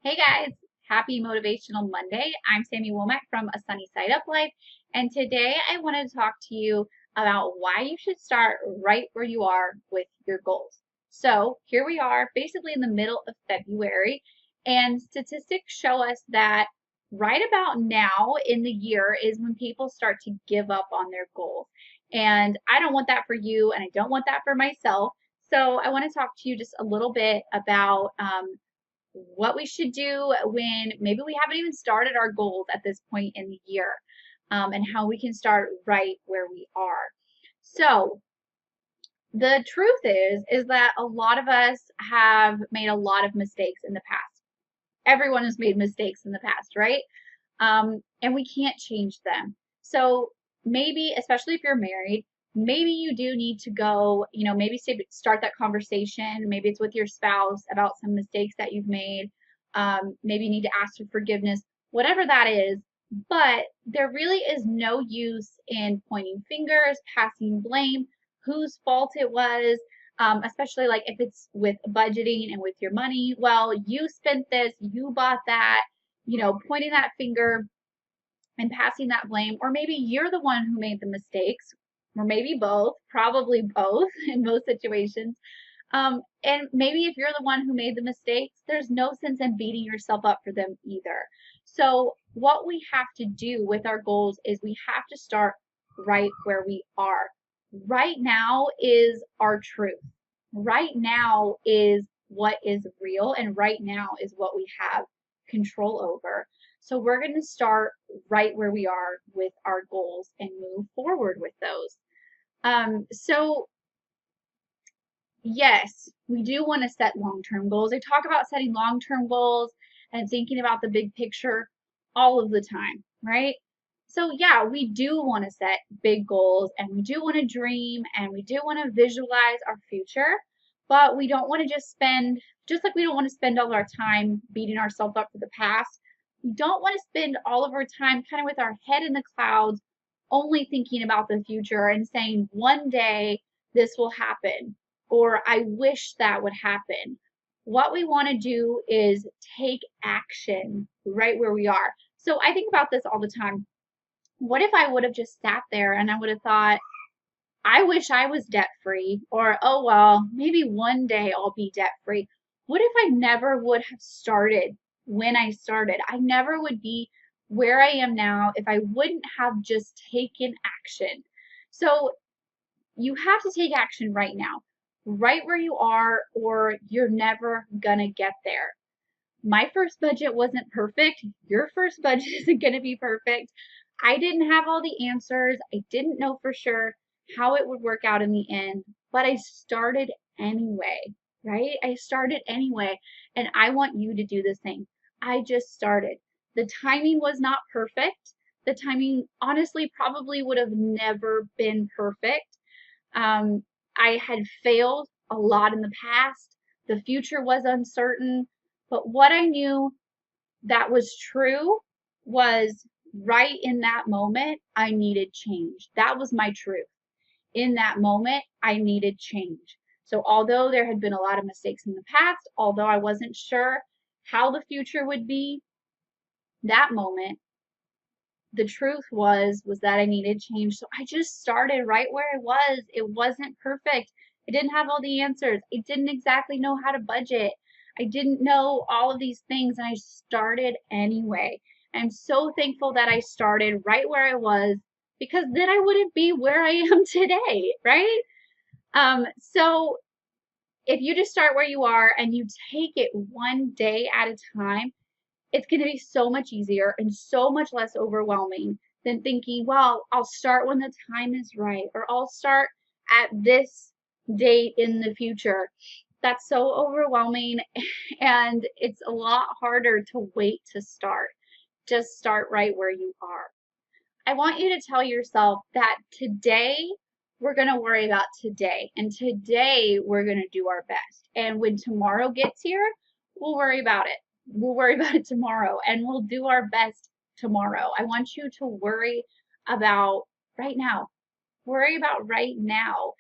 Hey guys, happy Motivational Monday. I'm Sami Womack from A Sunny Side Up Life, and today I want to talk to you about why you should start right where you are with your goals. So, here we are, basically in the middle of February, and statistics show us that right about now in the year is when people start to give up on their goals. And I don't want that for you, and I don't want that for myself. So, I want to talk to you just a little bit about what we should do when maybe we haven't even started our goals at this point in the year, and how we can start right where we are. So the truth is that a lot of us have made a lot of mistakes in the past. Everyone has made mistakes in the past, right? And we can't change them. So maybe, especially if you're married, maybe you do need to go, maybe start that conversation. Maybe it's with your spouse about some mistakes that you've made. Maybe you need to ask for forgiveness, whatever that is. But there really is no use in pointing fingers, passing blame, whose fault it was, especially like if it's with budgeting and with your money. Well, you spent this, you bought that, pointing that finger and passing that blame, or maybe you're the one who made the mistakes, or maybe both, probably both in most situations. And maybe if you're the one who made the mistakes, there's no sense in beating yourself up for them either. So, what we have to do with our goals is we have to start right where we are. Right now is our truth. Right now is what is real, and right now is what we have control over. So we're going to start right where we are with our goals and move forward with those. So yes, we do want to set long-term goals. I talk about setting long-term goals and thinking about the big picture all of the time, right? So yeah, we do want to set big goals and we do want to dream and we do want to visualize our future, but we don't want to just like we don't want to spend all our time beating ourselves up for the past, we don't want to spend all of our time kind of with our head in the clouds, only thinking about the future and saying, one day this will happen, or I wish that would happen. What we want to do is take action right where we are. So I think about this all the time. What if I would have just sat there and I would have thought, I wish I was debt free, or oh well, maybe one day I'll be debt free. What if I never would have started when I started? I never would be where I am now if I wouldn't have just taken action. So you have to take action right now, right where you are, or you're never gonna get there. My first budget wasn't perfect. Your first budget isn't gonna be perfect. I didn't have all the answers. I didn't know for sure how it would work out in the end, but I started anyway, right? I started anyway, and I want you to do the same. I just started. The timing was not perfect. The timing, honestly, probably would have never been perfect. um, I had failed a lot in the past. The future was uncertain. But what I knew that was true was right in that moment, I needed change. That was my truth. In that moment, I needed change. So, although there had been a lot of mistakes in the past, although I wasn't sure how the future would be, that moment the truth was that I needed change. So I just started right where I was. It wasn't perfect. I didn't have all the answers. I didn't exactly know how to budget. I didn't know all of these things, and I started anyway. I'm so thankful that I started right where I was, because then I wouldn't be where I am today, right? So if you just start where you are and you take it one day at a time, it's going to be so much easier and so much less overwhelming than thinking, well, I'll start when the time is right, or I'll start at this date in the future. That's so overwhelming, and it's a lot harder to wait to start. Just start right where you are. I want you to tell yourself that today we're going to worry about today, and today we're going to do our best. And when tomorrow gets here, we'll worry about it. We'll worry about it tomorrow, and we'll do our best tomorrow. I want you to worry about right now. Worry about right now.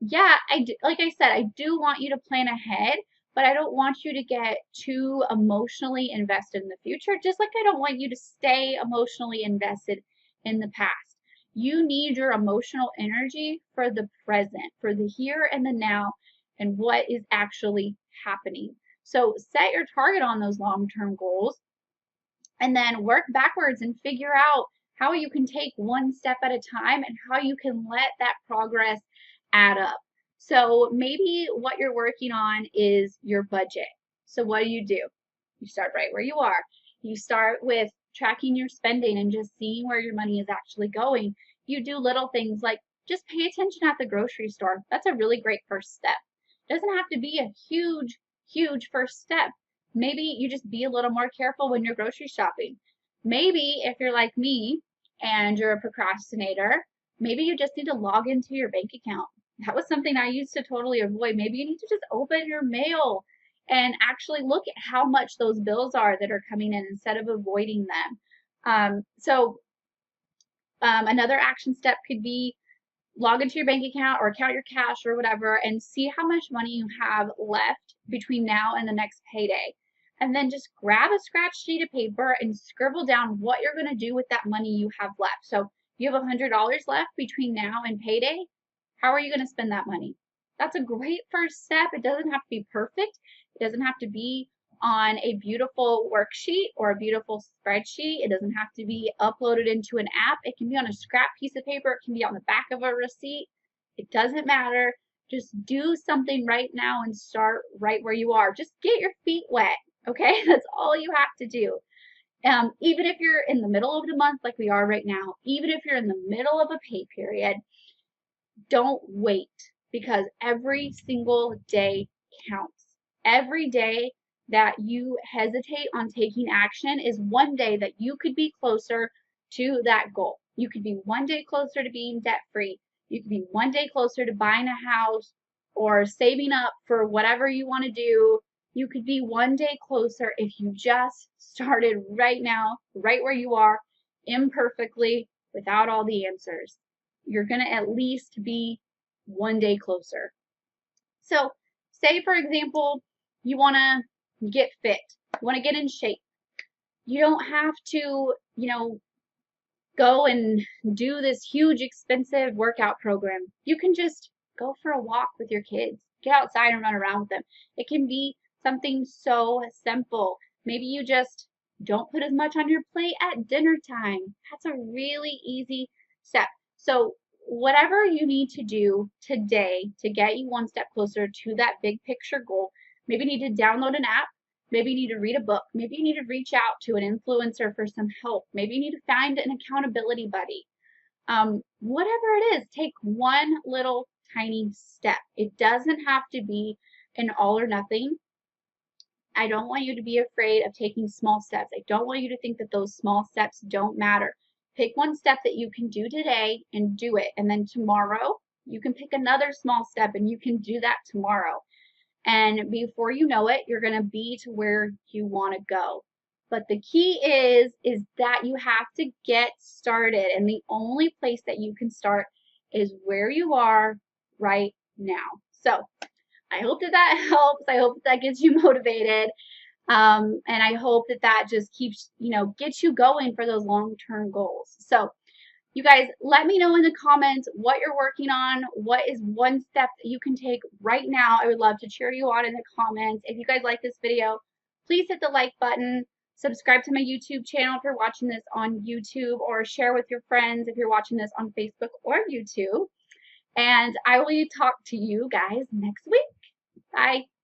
Yeah, like I said, I do want you to plan ahead, but I don't want you to get too emotionally invested in the future, just like I don't want you to stay emotionally invested in the past. You need your emotional energy for the present, for the here and the now, and what is actually happening. So set your target on those long-term goals and then work backwards and figure out how you can take one step at a time and how you can let that progress add up. So maybe what you're working on is your budget. So what do? You start right where you are. You start with tracking your spending and just seeing where your money is actually going. You do little things like just pay attention at the grocery store. That's a really great first step. It doesn't have to be a huge first step. Maybe you just be a little more careful when you're grocery shopping. Maybe if you're like me and you're a procrastinator, maybe you just need to log into your bank account. That was something I used to totally avoid. Maybe you need to just open your mail and actually look at how much those bills are that are coming in instead of avoiding them. Another action step could be log into your bank account or count your cash or whatever and see how much money you have left between now and the next payday. And then just grab a scratch sheet of paper and scribble down what you're going to do with that money you have left. So you have $100 left between now and payday. How are you going to spend that money? That's a great first step. It doesn't have to be perfect. It doesn't have to be on a beautiful worksheet or a beautiful spreadsheet. It doesn't have to be uploaded into an app. It can be on a scrap piece of paper. It can be on the back of a receipt. It doesn't matter. Just do something right now and start right where you are. Just get your feet wet, okay? That's all you have to do. Even if you're in the middle of the month like we are right now, even if you're in the middle of a pay period, don't wait because every single day counts. Every day that you hesitate on taking action is one day that you could be closer to that goal. You could be one day closer to being debt free. You could be one day closer to buying a house or saving up for whatever you want to do. You could be one day closer if you just started right now, right where you are, imperfectly, without all the answers. You're going to at least be one day closer. So, say for example, you want to get fit, you want to get in shape. You don't have to, go and do this huge expensive workout program. You can just go for a walk with your kids, get outside and run around with them. It can be something so simple. Maybe you just don't put as much on your plate at dinner time. That's a really easy step. So whatever you need to do today to get you one step closer to that big picture goal, maybe you need to download an app, maybe you need to read a book, maybe you need to reach out to an influencer for some help, maybe you need to find an accountability buddy. Whatever it is, take one little tiny step. It doesn't have to be an all or nothing. I don't want you to be afraid of taking small steps. I don't want you to think that those small steps don't matter. Pick one step that you can do today and do it. And then tomorrow, you can pick another small step and you can do that tomorrow. And before you know it, you're going to be to where you want to go. But the key is that you have to get started. And the only place that you can start is where you are right now. So I hope that helps. I hope that gets you motivated. And I hope that just keeps, gets you going for those long-term goals. So you guys, let me know in the comments what you're working on. What is one step that you can take right now? I would love to cheer you on in the comments. If you guys like this video, please hit the like button. Subscribe to my YouTube channel if you're watching this on YouTube, or share with your friends if you're watching this on Facebook or YouTube. And I will talk to you guys next week. Bye.